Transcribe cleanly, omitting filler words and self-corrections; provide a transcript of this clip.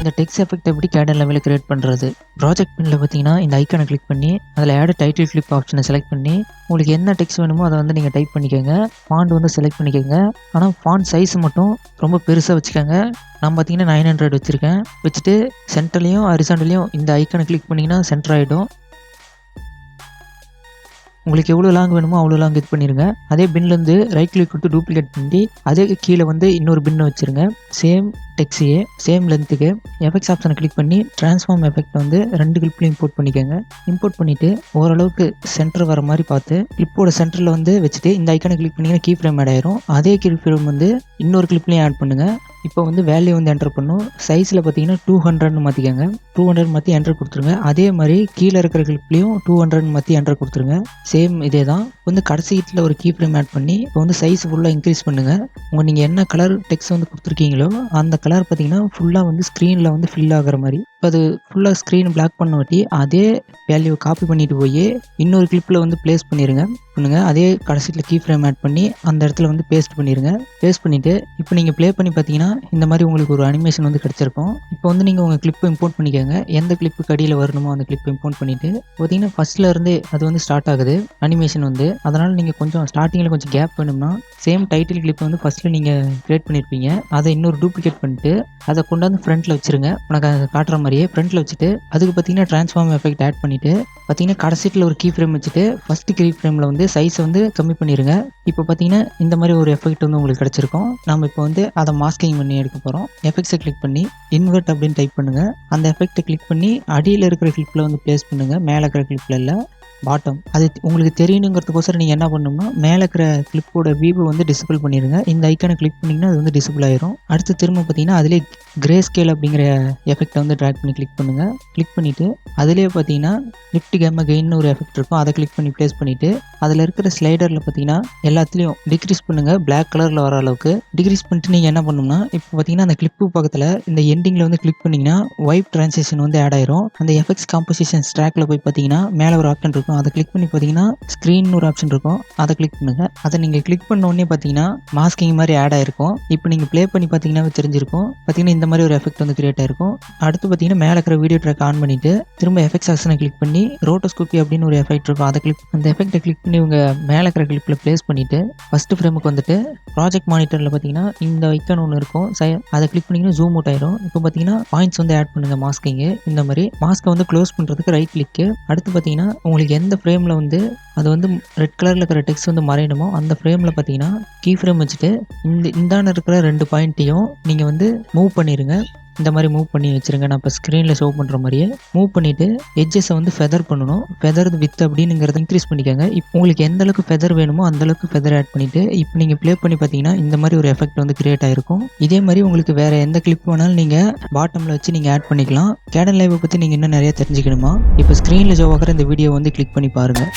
இந்த text effect எப்படி Kdenliveல create பண்ணுறது? ப்ராஜெக்ட் பின்ல பார்த்தீங்கன்னா இந்த ஐக்கானை கிளிக் பண்ணி அதில் ஆட் டைட்டில் கிளிப் ஆப்ஷனை செலக்ட் பண்ணி உங்களுக்கு என்ன டெக்ஸ்ட் வேணுமோ அதை வந்து நீங்கள் டைப் பண்ணிக்கோங்க. ஃபாண்ட் வந்து செலக்ட் பண்ணிக்கோங்க. ஆனால் ஃபாண்ட் சைஸ் மட்டும் ரொம்ப பெருசாக வச்சுக்கோங்க. நான் பார்த்தீங்கன்னா 900 வச்சுருக்கேன். வச்சுட்டு சென்டர்லையும் ஹரிசாண்டலையும் இந்த ஐக்கானை கிளிக் பண்ணிங்கன்னா சென்டர் ஆகிடும். உங்களுக்கு எவ்வளோ லாங் வேணுமோ அவ்வளோ லாங் இது பண்ணிடுங்க. அதே பின்லேருந்து ரைட் கிளிக் கொடுத்து டூப்ளிகேட் பண்ணி அதே கீழே வந்து இன்னொரு பின்னை வச்சுருங்க. சேம் டெக்ஸ்டையே சேம் லென்த்துக்கு எஃபெக்ட்ஸ் ஆப்ஷனை கிளிக் பண்ணி ட்ரான்ஸ்ஃபார்ம் எஃபெக்ட் வந்து 2 கிளிப்லையும் இம்போர்ட் பண்ணிக்கோங்க. இம்போர்ட் பண்ணிவிட்டு ஓரளவுக்கு சென்டர் வர மாதிரி பார்த்து கிளிப்போட சென்டரில் வந்து வச்சுட்டு இந்த ஐக்கானை கிளிக் பண்ணிங்கன்னா கீ ஃப்ரேம் ஆட் ஆயிரும். அதே கீ ஃப்ரேம் வந்து இன்னொரு கிளிப்லையும் ஆட் பண்ணுங்கள். இப்போ வந்து வேல்யூ வந்து என்டர் பண்ணும். சைஸில் பார்த்தீங்கன்னா 200 மாற்றிக்கோங்க. 200 மாற்றி என்டர் கொடுத்துருங்க. அதே மாதிரி கீழே இருக்கிற கிளிப்லையும் 200 மாற்றி என்டர் கொடுத்துருங்க. சேம் இதே தான். வந்து கடைசியில் ஒரு கீ ஃப்ரேம் ஆட் பண்ணி இப்போ வந்து சைஸ் ஃபுல்லாக இன்க்ரீஸ் பண்ணுங்கள். நீங்கள் என்ன கலர் டெக்ஸ்ட் வந்து கொடுத்துருக்கீங்களோ அந்த கலர் பார்த்தீங்கன்னா ஃபுல்லாக வந்து ஸ்க்ரீனில் வந்து ஃபில் ஆகிற மாதிரி. இப்போ அது ஃபுல்லாக ஸ்க்ரீன் பிளாக் பண்ண வாட்டி அதே வேல்யூவை காப்பி பண்ணிட்டு போய் இன்னொரு கிளிப்பில் வந்து ப்ளேஸ் பண்ணுங்க. அதே கடைசியில் கீ ஃப்ரேம் ஆட் பண்ணி அந்த இடத்துல வந்து பேஸ்ட் பண்ணிடுங்க. பேஸ்ட் பண்ணிவிட்டு இப்போ நீங்கள் ப்ளே பண்ணி பார்த்தீங்கன்னா இந்த மாதிரி உங்களுக்கு ஒரு அனிமேஷன் வந்து கிடச்சிருக்கும். இப்போ வந்து நீங்கள் உங்கள் கிளிப்பை இம்போர்ட் பண்ணிக்கோங்க. எந்த கிளிப்புக்கு அடியில் வரணுமோ அந்த கிளிப்பை இம்போர்ட் பண்ணிவிட்டு பார்த்தீங்கன்னா ஃபஸ்ட்டில் இருந்தே அது வந்து ஸ்டார்ட் ஆகுது அனிமேஷன் வந்து. அதனால் நீங்கள் கொஞ்சம் ஸ்டார்டிங்கில் கொஞ்சம் கேப் வேணும்னா சேம் டைட்டில் கிளிப்பை வந்து ஃபஸ்ட்டில் நீங்கள் க்ரியேட் பண்ணியிருப்பீங்க. அதை இன்னொரு டூப்ளிகேட் பண்ணிட்டு அதை கொண்டாந்து ஃப்ரண்ட்டில் வச்சுருங்க. உனக்கு அதை காட்டுற மாதிரியே ஃப்ரண்ட்டில் வச்சுட்டு அதுக்கு பார்த்தீங்கன்னா ட்ரான்ஸ்ஃபார்ம் எஃபெக்ட் ஆட் பண்ணிவிட்டு பார்த்தீங்கன்னா கடைசியில் ஒரு கீ ஃப்ரேம் வச்சுட்டு ஃபஸ்ட்டு கீ ஃப்ரேமில் வந்து சைஸை வந்து கம்மி பண்ணிடுங்க. இப்போ பார்த்தீங்கன்னா இந்த மாதிரி ஒரு எஃபெக்ட் வந்து உங்களுக்கு கிடச்சிருக்கும். நம்ம இப்போ வந்து அதை மாஸ்கிங் பண்ணி எடுக்க போகிறோம். எஃபெக்ட்ஸை கிளிக் பண்ணி இன்வெர்ட் அப்படின்னு டைப் பண்ணுங்கள். அந்த எஃபெக்ட்டை கிளிக் பண்ணி அடியில் இருக்கிற கிளிப்பில் வந்து ப்ளேஸ் பண்ணுங்கள். மேலே இருக்கிற கிளிப்பில் இல்லை, பாட்டம். அது உங்களுக்கு தெரியணுங்கிறதுக்கோசரம் நீங்கள் என்ன பண்ணணும்னா மேலே இருக்கிற கிளிப்போட வியூவை வந்து டிசபிள் பண்ணிடுங்க. இந்த ஐக்கானை கிளிக் பண்ணிங்கன்னா அது வந்து டிசபிள் ஆயிரும். அடுத்து திரும்ப பார்த்தீங்கன்னா அதிலே கிரே ஸ்கேல் அப்படிங்கிற எஃபெக்டை வந்து ட்ராக் பண்ணி கிளிக் பண்ணுங்கள். கிளிக் பண்ணிவிட்டு அதிலே பார்த்தீங்கன்னா லிஃப்ட் கேம கெயின்னு ஒரு எஃபெக்ட் இருக்கும். அதை கிளிக் பண்ணி ப்ளேஸ் பண்ணிவிட்டு அதில் இருக்கிற ஸ்லைடரில் பார்த்தீங்கன்னா எல்லாத்துலேயும் டிக்ரீஸ் பண்ணுங்கள். பிளாக் கலரில் வர அளவுக்கு டிக்ரீஸ் பண்ணிட்டு நீங்கள் என்ன பண்ணணும்னா இப்போ பார்த்தீங்கன்னா அந்த கிளிப்பு பக்கத்தில் இந்த எண்டிங்கில் வந்து கிளிக் பண்ணிங்கன்னா வைப் ட்ரான்சிஷன் வந்து ஆட் ஆயிரும். அந்த எஃபெக்ட்ஸ் காம்போசிஷன்ஸ் ட்ராக்கில் போய் பார்த்தீங்கன்னா மேலே ஒரு ஆப்ஷன் இருக்கும். அதை கிளிக் பண்ணி பார்த்தீங்கன்னா ஸ்க்ரீன் ஒரு ஆப்ஷன் இருக்கும். அதை கிளிக் பண்ணுங்கள். அதை நீங்கள் கிளிக் பண்ண உடனே பார்த்தீங்கன்னா மாஸ்கிங் மாதிரி ஆட் ஆயிருக்கும். இப்போ நீங்கள் ப்ளே பண்ணி பார்த்தீங்கன்னா தெரிஞ்சிருக்கும். பார்த்தீங்கன்னா இந்த மாதிரி ஒரு எஃபெக்ட் வந்து கிரியேட் ஆயிருக்கும். அடுத்து பார்த்தீங்கன்னா மேலே இருக்கிற வீடியோ ட்ராக் ஆன் பண்ணிட்டு திரும்ப எஃபெக்ட்ஸ் ஆப்ஷனை கிளிக் பண்ணி ரோட்டோஸ்கோபி அப்படின்னு ஒரு எஃபெக்ட் இருக்கும். அதை கிளிக் அந்த எஃபெக்ட்டை கிளிக் பண்ணி உங்கள் மேலே இருக்கிற கிளிப்பில் ப்ளேஸ் பண்ணிவிட்டு ஃபஸ்ட்டு ஃப்ரேமுக்கு வந்துட்டு ப்ராஜெக்ட் மானிட்டரில் பார்த்தீங்கன்னா இந்த ஐக்கான் ஒன்று இருக்கும். அதை கிளிக் பண்ணிங்கன்னா ஜூம் அவுட் ஆயிரும். இப்போ பார்த்தீங்கன்னா பாயிண்ட்ஸ் வந்து ஆட் பண்ணுங்கள். மாஸ்கிங்கு இந்த மாதிரி மாஸ்க்கை வந்து க்ளோஸ் பண்ணுறதுக்கு ரைட் கிளிக்கு. அடுத்து பார்த்தீங்கன்னா உங்களுக்கு எந்த ஃப்ரேமில் வந்து அது வந்து ரெட் கலரில் இருக்கிற டெக்ஸ்ட் வந்து மறையணுமோ அந்த ஃப்ரேமில் பார்த்தீங்கன்னா கீ ஃப்ரேம் வச்சுட்டு இந்தான இருக்கிற 2 பாயிண்ட்டையும் நீங்கள் வந்து மூவ் பண்ணிடுங்க. இந்த மாதிரி மூவ் பண்ணி வச்சுருங்க. நான் இப்போ ஸ்க்ரீனில் ஷோ பண்ணுற மாதிரியே மூவ் பண்ணிவிட்டு எட்ஜஸை வந்து ஃபெதர் பண்ணணும். ஃபெதர் வித் அப்படிங்கிறத இன்க்ரீஸ் பண்ணிக்கோங்க. இப்போ உங்களுக்கு எந்த அளவுக்கு ஃபெதர் வேணுமோ அந்தளவுக்கு ஃபெதர் ஆட் பண்ணிவிட்டு இப்போ நீங்கள் ப்ளே பண்ணி பார்த்தீங்கன்னா இந்த மாதிரி ஒரு எஃபெக்ட் வந்து கிரியேட் ஆகிருக்கும். இதே மாதிரி உங்களுக்கு வேறு எந்த கிளிப் வேணாலும் நீங்கள் பாட்டமில் வச்சு நீங்கள் ஆட் பண்ணிக்கலாம். Kdenlive பற்றி நீங்கள் இன்னும் நிறைய தெரிஞ்சுக்கணுமா இப்போ ஸ்க்ரீனில் ஷோ ஆகிற இந்த வீடியோ வந்து கிளிக் பண்ணி பாருங்கள்.